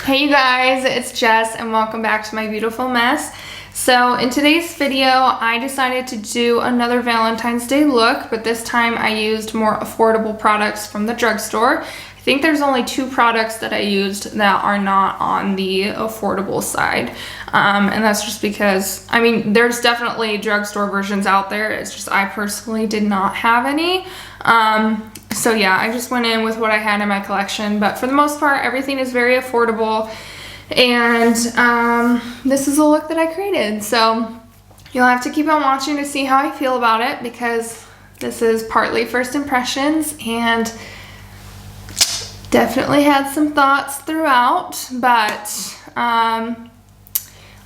Hey you guys, it's Jess and welcome back to my beautiful mess. So in today's video, I decided to do another Valentine's Day look, but this time I used more affordable products from the drugstore. I think there's only 2 products that I used that are not on the affordable side. And that's just because, I mean, there's definitely drugstore versions out there. It's just I personally did not have any. So yeah, I just went in with what I had in my collection, but for the most part, everything is very affordable. And this is a look that I created. So you'll have to keep on watching to see how I feel about it, because this is partly first impressions and definitely had some thoughts throughout, but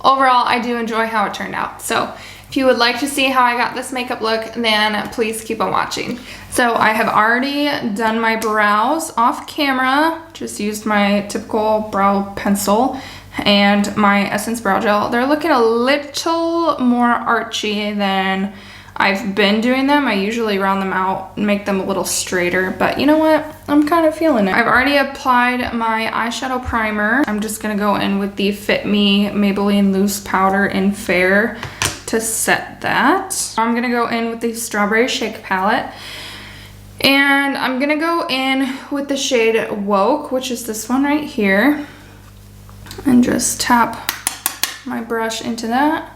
overall I do enjoy how it turned out. So if you would like to see how I got this makeup look, then please keep on watching. So I have already done my brows off camera, just used my typical brow pencil and my Essence Brow Gel. They're looking a little more archy than I've been doing them. I usually round them out and make them a little straighter, but you know what? I'm kind of feeling it. I've already applied my eyeshadow primer. I'm just gonna go in with the Fit Me Maybelline Loose Powder in Fair to set that. I'm gonna go in with the Strawberry Shake palette, and I'm gonna go in with the shade Woke, which is this one right here, and just tap my brush into that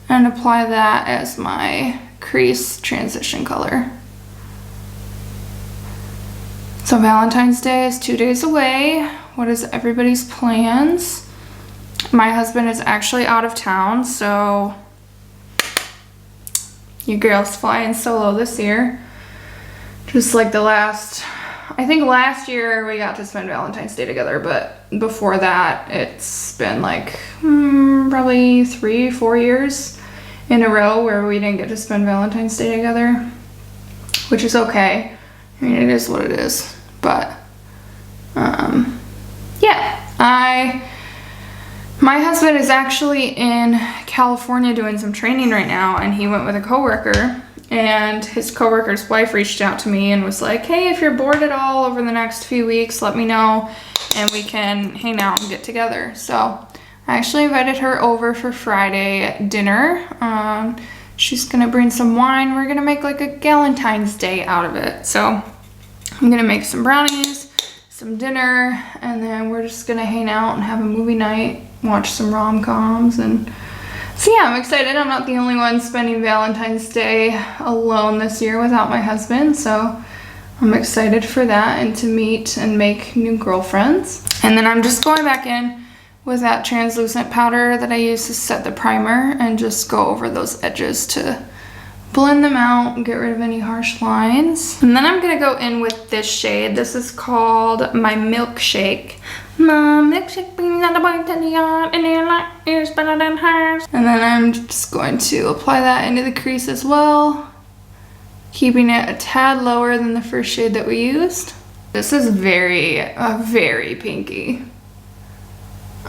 and apply that as my crease transition color. So Valentine's Day is 2 days away. What is everybody's plans? My husband is actually out of town, so your girl's flying solo this year. Just like I think last year we got to spend Valentine's Day together, but before that it's been like probably 3-4 years in a row where we didn't get to spend Valentine's Day together, which is okay. I mean, it is what it is, but yeah, my husband is actually in California doing some training right now, and he went with a coworker, and his coworker's wife reached out to me and was like, hey, if you're bored at all over the next few weeks, let me know and we can hang out and get together. So I actually invited her over for Friday dinner. She's gonna bring some wine. We're gonna make like a Valentine's Day out of it. So I'm gonna make some brownies, some dinner, and then we're just gonna hang out and have a movie night, watch some rom-coms. And so yeah, I'm excited. I'm not the only one spending Valentine's Day alone this year without my husband, so I'm excited for that and to meet and make new girlfriends. And then I'm just going back in with that translucent powder that I used to set the primer and just go over those edges to blend them out and get rid of any harsh lines. And then I'm gonna go in with this shade. This is called My Milkshake. My milkshake brings out the bite to the yard, and your light is better than hers. And then I'm just going to apply that into the crease as well, keeping it a tad lower than the first shade that we used. This is very pinky.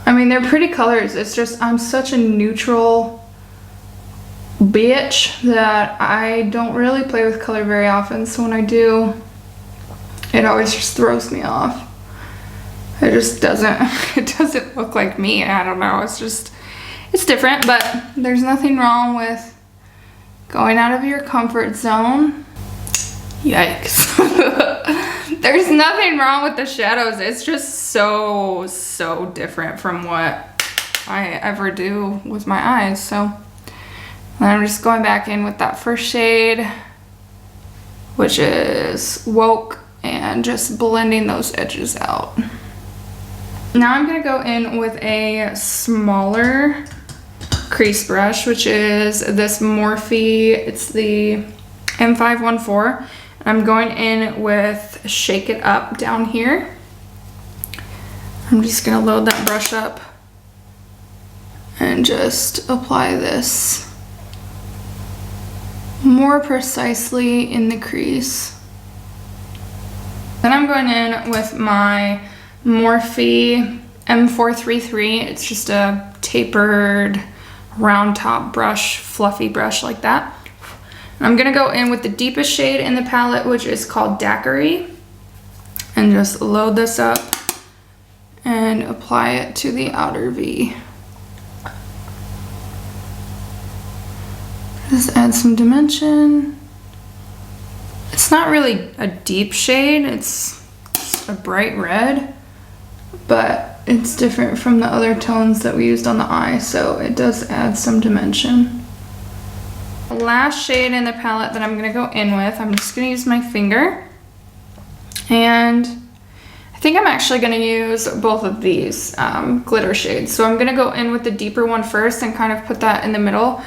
I mean, they're pretty colors. It's just I'm such a neutral bitch that I don't really play with color very often, so when I do, it always just throws me off. It just doesn't look like me. I don't know, it's different, but there's nothing wrong with going out of your comfort zone. Yikes. There's nothing wrong with the shadows. It's just so different from what I ever do with my eyes. So then I'm just going back in with that first shade, which is Woke, and just blending those edges out. Now I'm gonna go in with a smaller crease brush, which is this Morphe, it's the M514. I'm going in with Shake It Up down here. I'm just gonna load that brush up and just apply this more precisely in the crease. Then I'm going in with my Morphe M433. It's just a tapered round top brush, fluffy brush like that. I'm gonna go in with the deepest shade in the palette, which is called Daiquiri, and just load this up and apply it to the outer V. Just add some dimension. It's not really a deep shade, it's a bright red, but it's different from the other tones that we used on the eye, so it does add some dimension. The last shade in the palette that I'm gonna go in with, I'm just gonna use my finger, and I think I'm actually gonna use both of these glitter shades. So I'm gonna go in with the deeper one first and kind of put that in the middle,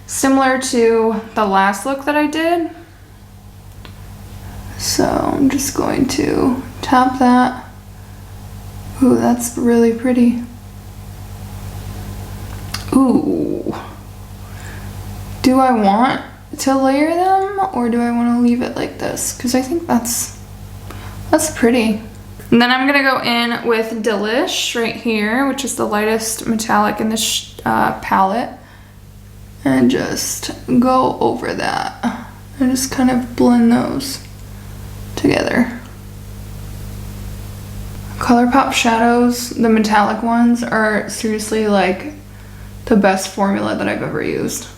similar to the last look that I did. So I'm just going to tap that. Ooh, that's really pretty. Ooh. Do I want to layer them or do I want to leave it like this? Because I think that's pretty. And then I'm gonna go in with Delish right here, which is the lightest metallic in this palette, and just go over that and just kind of blend those together. ColourPop shadows, the metallic ones, are seriously like the best formula that I've ever used.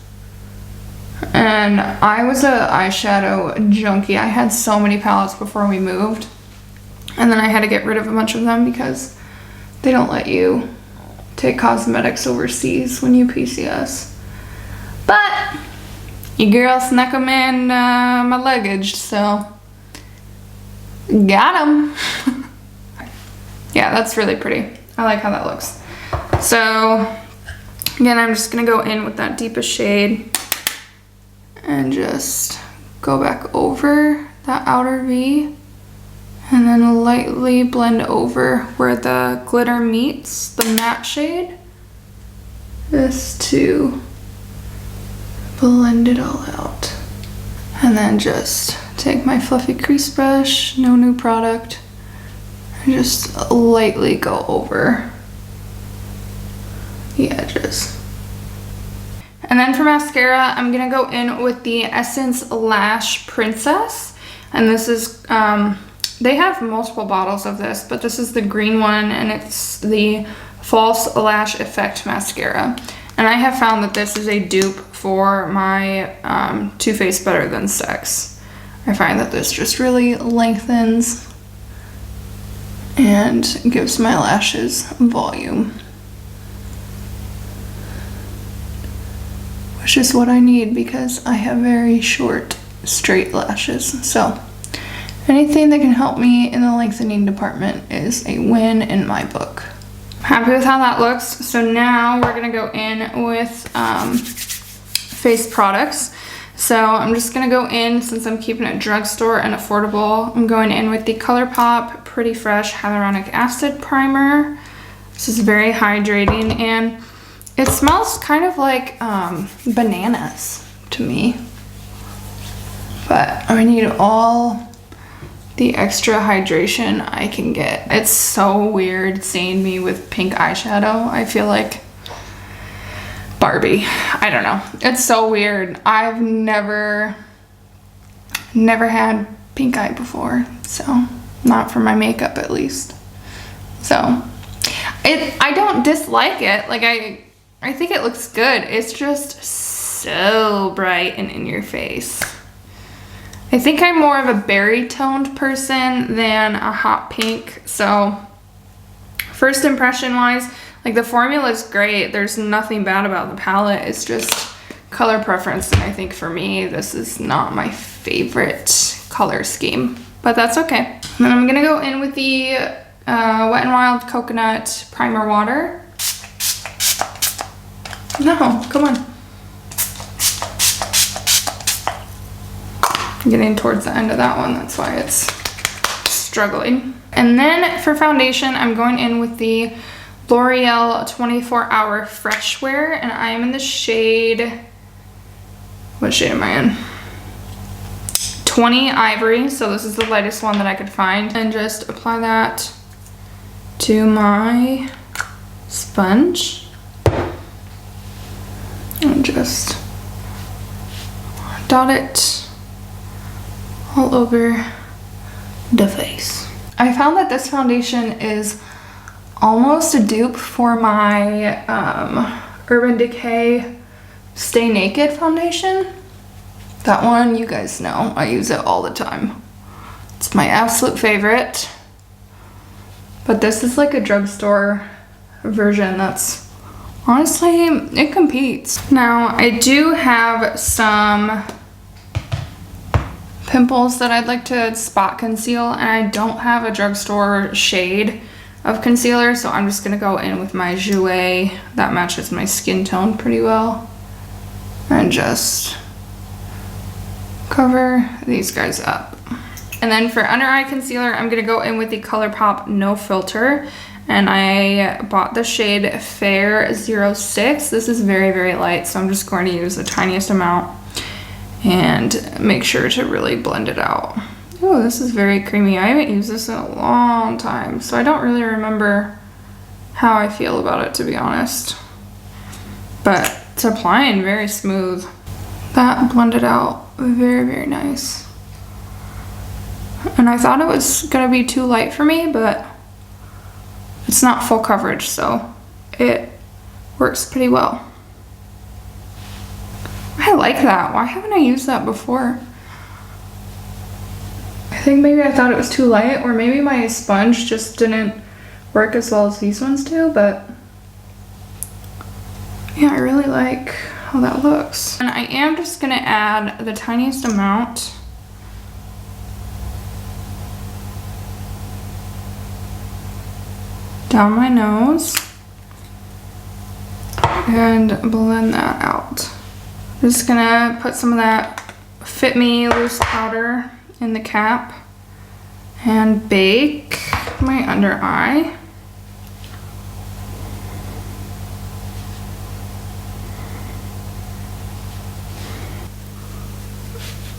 And I was a eyeshadow junkie. I had so many palettes before we moved, and then I had to get rid of a bunch of them because they don't let you take cosmetics overseas when you PCS. But your girl snuck them in my luggage, so got them. Yeah, that's really pretty. I like how that looks. So again, I'm just gonna go in with that deepest shade and just go back over that outer V and then lightly blend over where the glitter meets the matte shade, just to blend it all out. And then just take my fluffy crease brush, no new product, and just lightly go over the edges. And then for mascara, I'm gonna go in with the Essence Lash Princess. And this is, they have multiple bottles of this, but this is the green one, and it's the False Lash Effect Mascara. And I have found that this is a dupe for my Too Faced Better Than Sex. I find that this just really lengthens and gives my lashes volume, which is what I need because I have very short, straight lashes. So anything that can help me in the lengthening department is a win in my book. Happy with how that looks. So now we're gonna go in with face products. So I'm just gonna go in, since I'm keeping it drugstore and affordable, I'm going in with the ColourPop Pretty Fresh Hyaluronic Acid Primer. This is very hydrating and it smells kind of like bananas to me. But I need all the extra hydration I can get. It's so weird seeing me with pink eyeshadow. I feel like Barbie. I don't know. It's so weird. I've never had pink eye before, so not for my makeup at least. So I don't dislike it. Like I think it looks good. It's just so bright and in your face. I think I'm more of a berry toned person than a hot pink. So first impression wise, like the formula is great. There's nothing bad about the palette. It's just color preference. And I think for me, this is not my favorite color scheme, but that's okay. And then I'm gonna go in with the Wet n Wild Coconut Primer Water. No, come on. Getting towards the end of that one, that's why it's struggling. And then for foundation, I'm going in with the L'Oreal 24-Hour Fresh Wear, and I am in the shade, what shade am I in? 20 Ivory, so this is the lightest one that I could find. And just apply that to my sponge. And just dot it all over the face. I found that this foundation is almost a dupe for my Urban Decay Stay Naked foundation. That one, you guys know, I use it all the time. It's my absolute favorite. But this is like a drugstore version that's honestly, it competes. Now, I do have some pimples that I'd like to spot conceal, and I don't have a drugstore shade of concealer, so I'm just gonna go in with my Jouer that matches my skin tone pretty well and just cover these guys up. And then for under eye concealer, I'm gonna go in with the ColourPop No Filter, and I bought the shade Fair 06. This is very, very light, so I'm just going to use the tiniest amount and make sure to really blend it out. Oh, this is very creamy. I haven't used this in a long time, so I don't really remember how I feel about it, to be honest. But it's applying very smooth. That blended out very, very nice. And I thought it was gonna be too light for me, but it's not full coverage, so it works pretty well. I like that. Why haven't I used that before? I think maybe I thought it was too light, or maybe my sponge just didn't work as well as these ones do, but yeah, I really like how that looks. And I am just gonna add the tiniest amount down my nose and blend that out. I'm just gonna put some of that Fit Me loose powder in the cap and bake my under eye.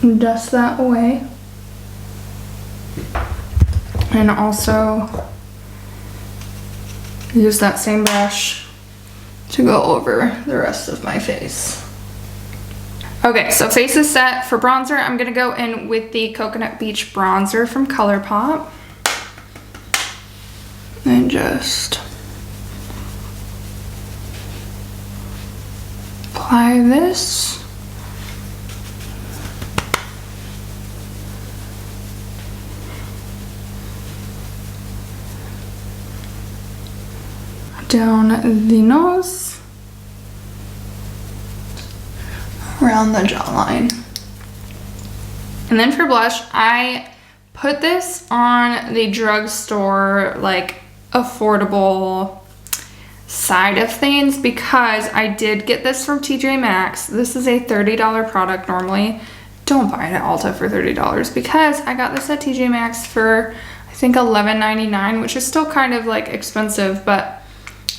Dust that away. And also use that same brush to go over the rest of my face. Okay, so face is set. For bronzer, I'm gonna go in with the Coconut Beach bronzer from ColourPop. And just apply this. Down the nose, around the jawline. And then for blush, I put this on the drugstore, like, affordable side of things because I did get this from TJ Maxx. This is a $30 product normally. Don't buy it at Ulta for $30 because I got this at TJ Maxx for, I think, $11.99, which is still kind of like expensive, but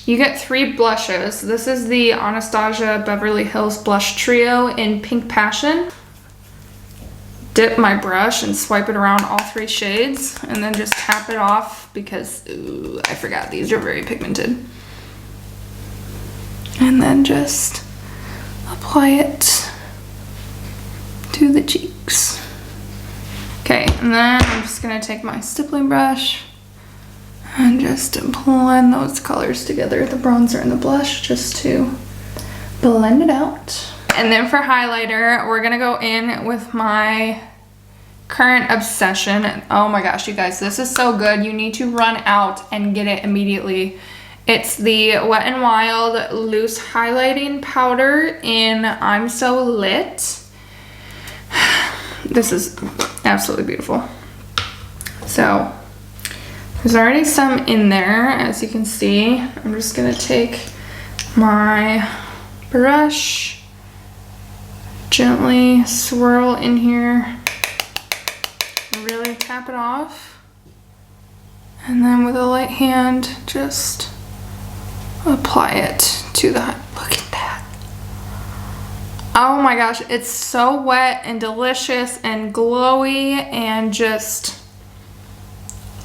you get 3 blushes. This is the Anastasia Beverly Hills Blush Trio in Pink Passion. Dip my brush and swipe it around all 3 shades and then just tap it off because, ooh, I forgot these are very pigmented. And then just apply it to the cheeks. Okay, and then I'm just gonna take my stippling brush and just blend those colors together, the bronzer and the blush, just to blend it out. And then for highlighter, we're gonna go in with my current obsession. Oh my gosh, you guys, this is so good. You need to run out and get it immediately. It's the Wet n Wild Loose Highlighting Powder in I'm So Lit. This is absolutely beautiful. So, there's already some in there, as you can see. I'm just gonna take my brush, gently swirl in here, really tap it off, and then with a light hand, just apply it to the, look at that. Oh my gosh, it's so wet and delicious and glowy and just,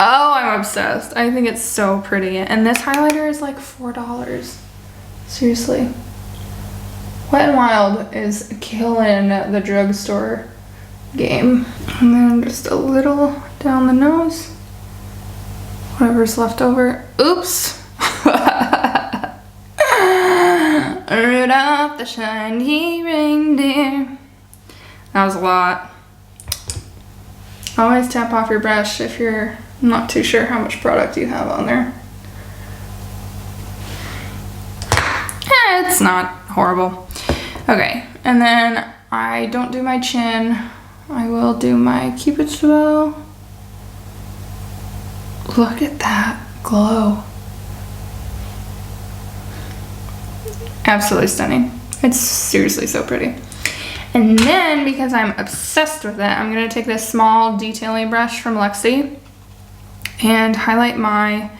oh, I'm obsessed. I think it's so pretty. And this highlighter is like $4. Seriously. Wet n Wild is killing the drugstore game. And then just a little down the nose. Whatever's left over. Oops. Rudolph the shiny reindeer. That was a lot. Always tap off your brush if you're not too sure how much product you have on there. It's not horrible. Okay, and then I don't do my chin. I will do my Cupid's bow. Look at that glow. Absolutely stunning. It's seriously so pretty. And then, because I'm obsessed with it, I'm gonna take this small detailing brush from Luxie and highlight my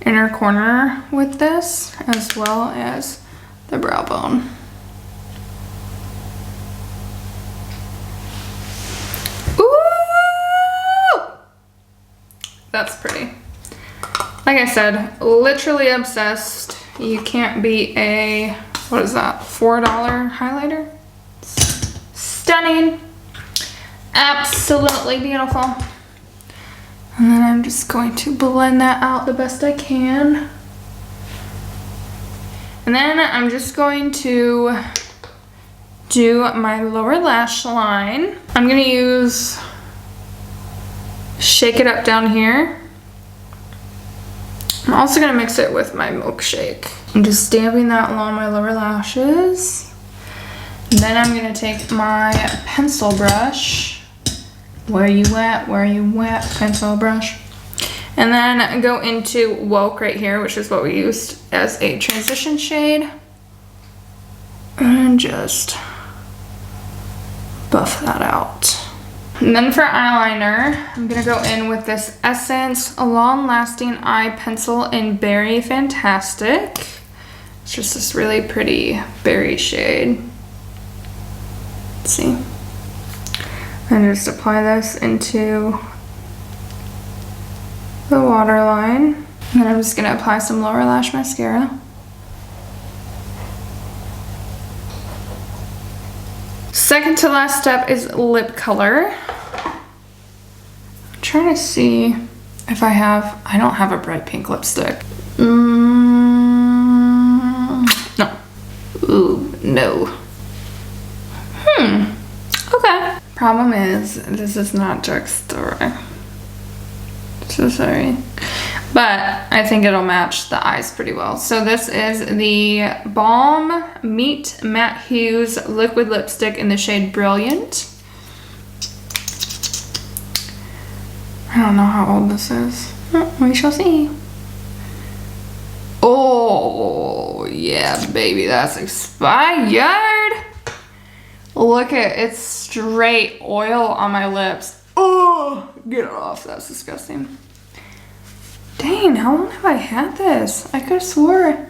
inner corner with this, as well as the brow bone. Ooh! That's pretty. Like I said, literally obsessed. You can't beat a, what is that, $4 highlighter? Stunning. Absolutely beautiful. And then I'm just going to blend that out the best I can. And then I'm just going to do my lower lash line. I'm gonna use Shake It Up down here. I'm also gonna mix it with my milkshake. I'm just dabbing that along my lower lashes. And then I'm gonna take my pencil brush. Where you at, pencil brush. And then go into Woke right here, which is what we used as a transition shade. And just buff that out. And then for eyeliner, I'm gonna go in with this Essence Long Lasting Eye Pencil in Berry Fantastic. It's just this really pretty berry shade. Let's see. And just apply this into the waterline. And then I'm just gonna apply some lower lash mascara. Second to last step is lip color. I'm trying to see if I don't have a bright pink lipstick. No. Ooh, no. Okay. Problem is, this is not drugstore. So sorry. But I think it'll match the eyes pretty well. So this is the Balm Meet Matte Hues Liquid Lipstick in the shade Brilliant. I don't know how old this is. We shall see. Oh, yeah, baby, that's expired. Look at it's straight oil on my lips. Oh, get it off. That's disgusting. Dang, how long have I had this? I could have swore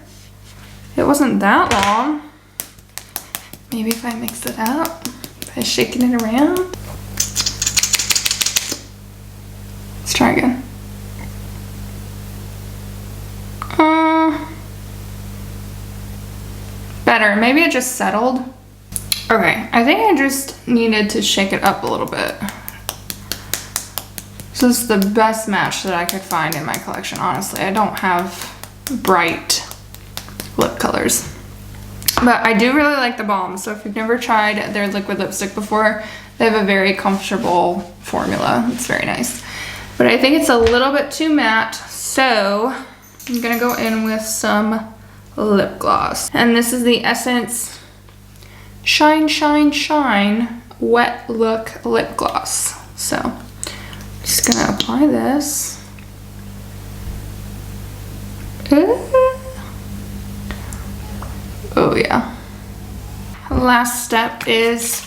it wasn't that long. Maybe if I mix it up by shaking it around. Let's try again. Better. Maybe it just settled. Okay, I think I just needed to shake it up a little bit. So this is the best match that I could find in my collection, honestly. I don't have bright lip colors. But I do really like the Balm, so if you've never tried their liquid lipstick before, they have a very comfortable formula. It's very nice. But I think it's a little bit too matte, so I'm gonna go in with some lip gloss. And this is the Essence Shine, Shine, Shine Wet Look Lip Gloss. So just gonna apply this. Oh yeah. Last step is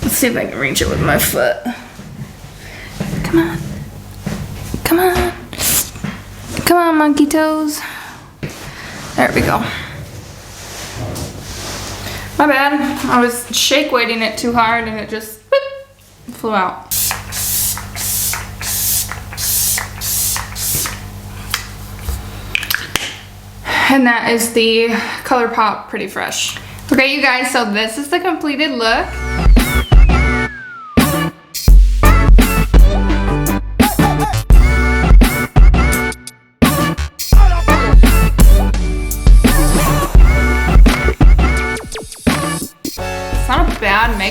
let's see if I can reach it with my foot. Come on. Come on. Come on, monkey toes. There we go. My bad. I was shake weighting it too hard and it just whoop, flew out. And that is the ColourPop Pretty Fresh. Okay, you guys, so this is the completed look.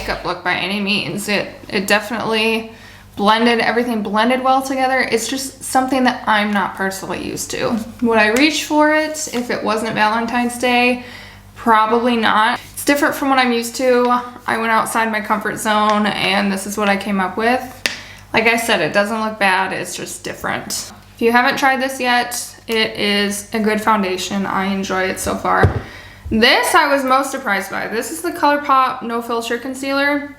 makeup look by any means. It definitely everything blended well together. It's just something that I'm not personally used to. Would I reach for it if it wasn't Valentine's Day? Probably not. It's different from what I'm used to. I went outside my comfort zone and this is what I came up with. Like I said, it doesn't look bad, it's just different. If you haven't tried this yet, it is a good foundation. I enjoy it so far. This I was most surprised by. This is the ColourPop No Filter Concealer.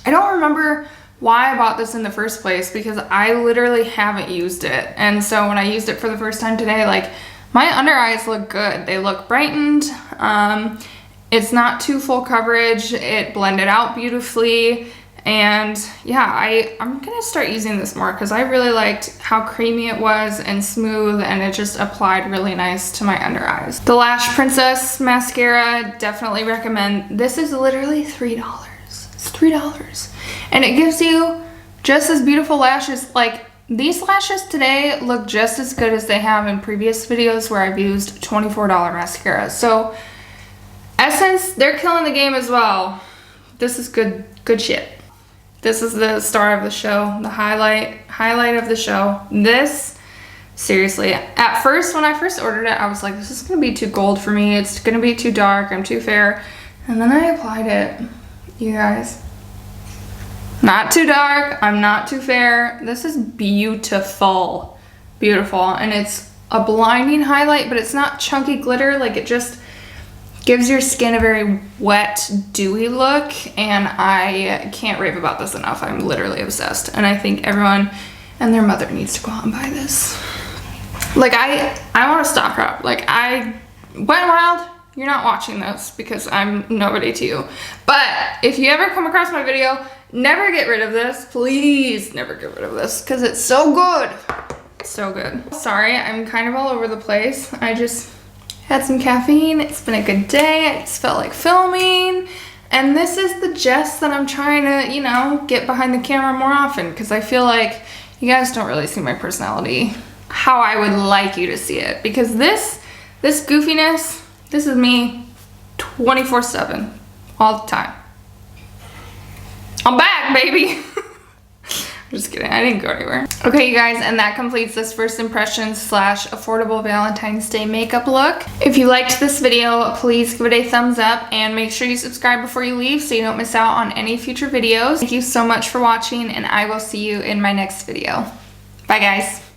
I don't remember why I bought this in the first place because I literally haven't used it. And so when I used it for the first time today, like my under eyes look good. They look brightened. It's not too full coverage. It blended out beautifully. And yeah, I'm gonna start using this more because I really liked how creamy it was and smooth, and it just applied really nice to my under eyes. The Lash Princess mascara, definitely recommend. This is literally $3. It's $3. And it gives you just as beautiful lashes. Like these lashes today look just as good as they have in previous videos where I've used $24 mascara. So Essence, they're killing the game as well. This is good shit. This is the star of the show, the highlight of the show. This, seriously, at first, when I first ordered it, I was like, this is gonna be too gold for me. It's gonna be too dark, I'm too fair. And then I applied it, you guys. Not too dark, I'm not too fair. This is beautiful, beautiful. And it's a blinding highlight, but it's not chunky glitter. Like it just gives your skin a very wet, dewy look, and I can't rave about this enough. I'm literally obsessed, and I think everyone and their mother needs to go out and buy this. Like, I want to stock up. Like, I went wild. You're not watching this because I'm nobody to you. But if you ever come across my video, never get rid of this. Please never get rid of this because it's so good. So good. Sorry, I'm kind of all over the place. I just had some caffeine. It's been a good day. I just felt like filming. And this is the Jess that I'm trying to, you know, get behind the camera more often because I feel like you guys don't really see my personality how I would like you to see it. Because this goofiness, this is me 24/7, all the time. I'm back, baby. Just kidding, I didn't go anywhere. Okay, you guys, and that completes this first impression / affordable Valentine's Day makeup look. If you liked this video, please give it a thumbs up and make sure you subscribe before you leave so you don't miss out on any future videos. Thank you so much for watching, and I will see you in my next video. Bye, guys.